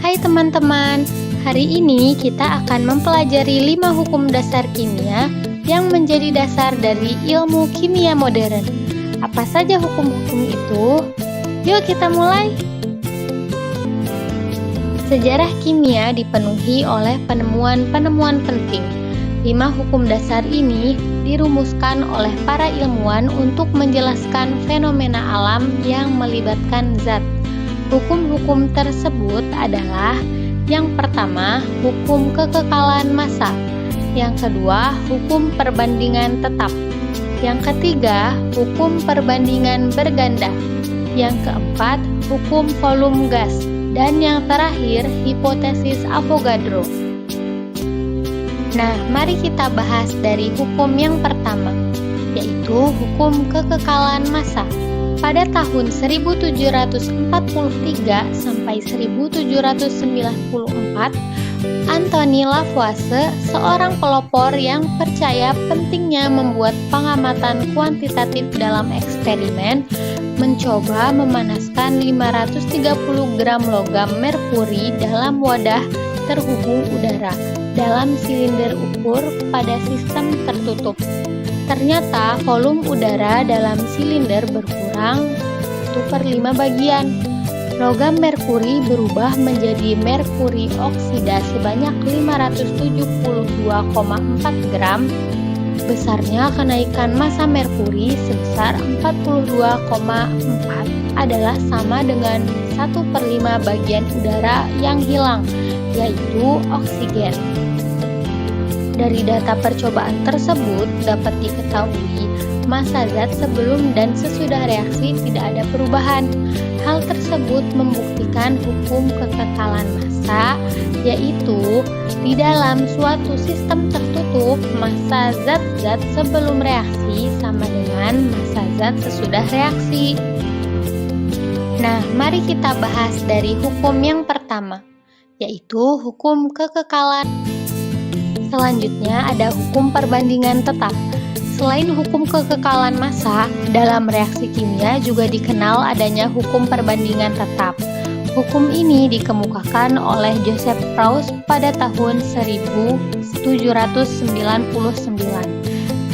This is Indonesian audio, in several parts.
Hai teman-teman, hari ini kita akan mempelajari 5 hukum dasar kimia yang menjadi dasar dari ilmu kimia modern. Apa saja hukum-hukum itu? Yuk kita mulai! Sejarah kimia dipenuhi oleh penemuan-penemuan penting. 5 hukum dasar ini dirumuskan oleh para ilmuwan untuk menjelaskan fenomena alam yang melibatkan zat. Hukum-hukum tersebut adalah: yang pertama, hukum kekekalan massa; yang kedua, hukum perbandingan tetap; yang ketiga, hukum perbandingan berganda; yang keempat, hukum volume gas; dan yang terakhir, hipotesis Avogadro. Nah, mari kita bahas dari hukum yang pertama, yaitu hukum kekekalan massa. Pada tahun 1743 sampai 1794, Antoine Lavoisier, seorang pelopor yang percaya pentingnya membuat pengamatan kuantitatif dalam eksperimen, mencoba memanaskan 530 gram logam merkuri dalam wadah terhubung udara dalam silinder ukur pada sistem tertutup. Ternyata volume udara dalam silinder berkurang 1/5 bagian. Logam merkuri berubah menjadi merkuri oksida sebanyak 572,4 gram. Besarnya kenaikan massa merkuri sebesar 42,4 adalah sama dengan 1/5 bagian udara yang hilang, yaitu oksigen. Dari data percobaan tersebut dapat diketahui massa zat sebelum dan sesudah reaksi tidak ada perubahan. Hal tersebut membuktikan hukum kekekalan massa, yaitu di dalam suatu sistem tertutup, massa zat-zat sebelum reaksi sama dengan massa zat sesudah reaksi. Nah, mari kita bahas dari hukum yang pertama, yaitu hukum kekekalan. Selanjutnya ada hukum perbandingan tetap. Selain hukum kekekalan massa, dalam reaksi kimia juga dikenal adanya hukum perbandingan tetap. Hukum ini dikemukakan oleh Joseph Proust pada tahun 1799.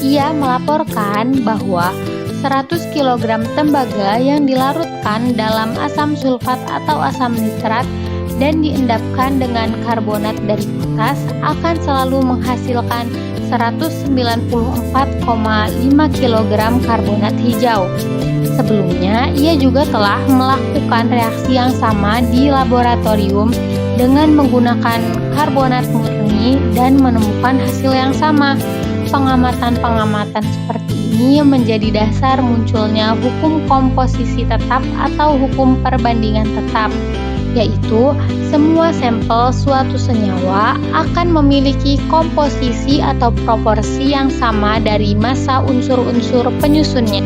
Ia melaporkan bahwa 100 kg tembaga yang dilarutkan dalam asam sulfat atau asam nitrat dan diendapkan dengan karbonat dari potas akan selalu menghasilkan 194,5 kg karbonat hijau. Sebelumnya, ia juga telah melakukan reaksi yang sama di laboratorium dengan menggunakan karbonat murni dan menemukan hasil yang sama. Pengamatan-pengamatan seperti ini menjadi dasar munculnya hukum komposisi tetap atau hukum perbandingan tetap, yaitu semua sampel suatu senyawa akan memiliki komposisi atau proporsi yang sama dari massa unsur-unsur penyusunnya.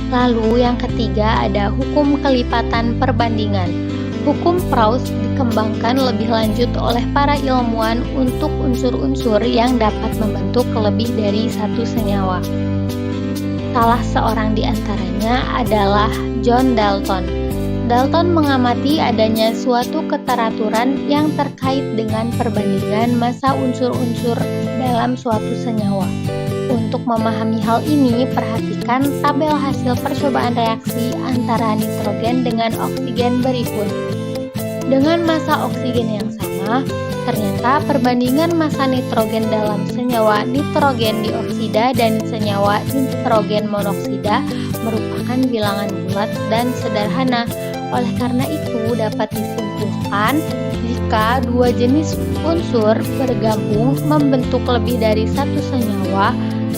Lalu yang ketiga ada hukum kelipatan perbandingan. Hukum Proust dikembangkan lebih lanjut oleh para ilmuwan untuk unsur-unsur yang dapat membentuk lebih dari satu senyawa. Salah seorang di antaranya adalah John Dalton. Dalton mengamati adanya suatu keteraturan yang terkait dengan perbandingan massa unsur-unsur dalam suatu senyawa. Untuk memahami hal ini, perhatikan tabel hasil percobaan reaksi antara nitrogen dengan oksigen berikut. Dengan massa oksigen yang sama, ternyata perbandingan massa nitrogen dalam senyawa nitrogen dioksida dan senyawa nitrogen monoksida merupakan bilangan bulat dan sederhana. Oleh karena itu, dapat disimpulkan jika dua jenis unsur bergabung membentuk lebih dari satu senyawa,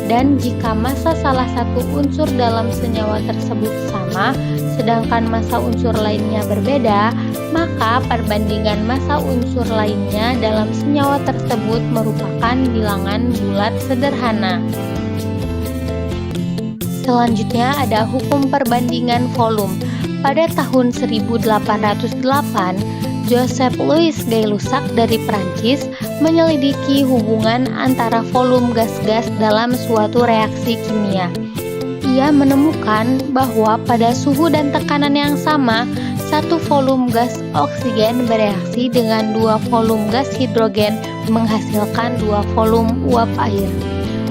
dan jika massa salah satu unsur dalam senyawa tersebut sama, sedangkan massa unsur lainnya berbeda, maka perbandingan massa unsur lainnya dalam senyawa tersebut merupakan bilangan bulat sederhana. Selanjutnya ada hukum perbandingan volume. Pada tahun 1808, Joseph Louis Gay-Lussac dari Prancis menyelidiki hubungan antara volume gas-gas dalam suatu reaksi kimia. Ia menemukan bahwa pada suhu dan tekanan yang sama, satu volume gas oksigen bereaksi dengan 2 volume gas hidrogen menghasilkan 2 volume uap air.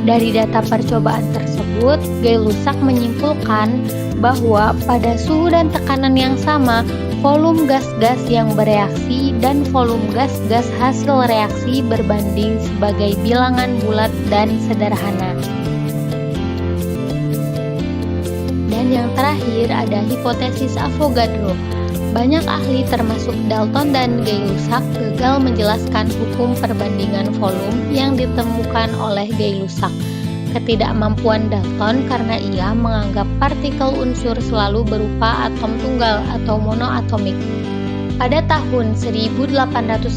Dari data percobaan tersebut, Gay-Lussac menyimpulkan bahwa pada suhu dan tekanan yang sama, volume gas-gas yang bereaksi dan volume gas-gas hasil reaksi berbanding sebagai bilangan bulat dan sederhana. Dan yang terakhir ada hipotesis Avogadro. Banyak ahli termasuk Dalton dan Gay-Lussac gagal menjelaskan hukum perbandingan volume yang ditemukan oleh Gay-Lussac. Ketidakmampuan Dalton karena ia menganggap partikel unsur selalu berupa atom tunggal atau monoatomik. Pada tahun 1811,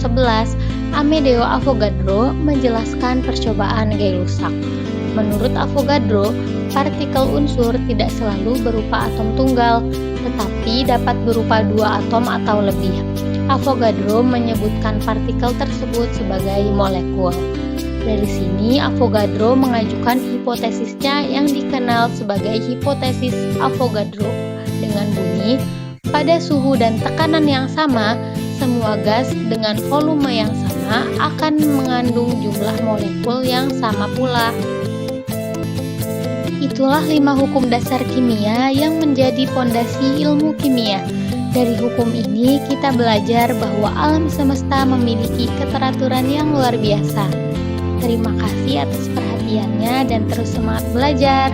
Amedeo Avogadro menjelaskan percobaan Gay-Lussac. Menurut Avogadro, partikel unsur tidak selalu berupa atom tunggal, tetapi dapat berupa 2 atom atau lebih. Avogadro menyebutkan partikel tersebut sebagai molekul. Dari sini, Avogadro mengajukan hipotesisnya yang dikenal sebagai hipotesis Avogadro dengan bunyi, pada suhu dan tekanan yang sama, semua gas dengan volume yang sama akan mengandung jumlah molekul yang sama pula. Itulah 5 hukum dasar kimia yang menjadi pondasi ilmu kimia. Dari hukum ini kita belajar bahwa alam semesta memiliki keteraturan yang luar biasa. Terima kasih atas perhatiannya dan terus semangat belajar.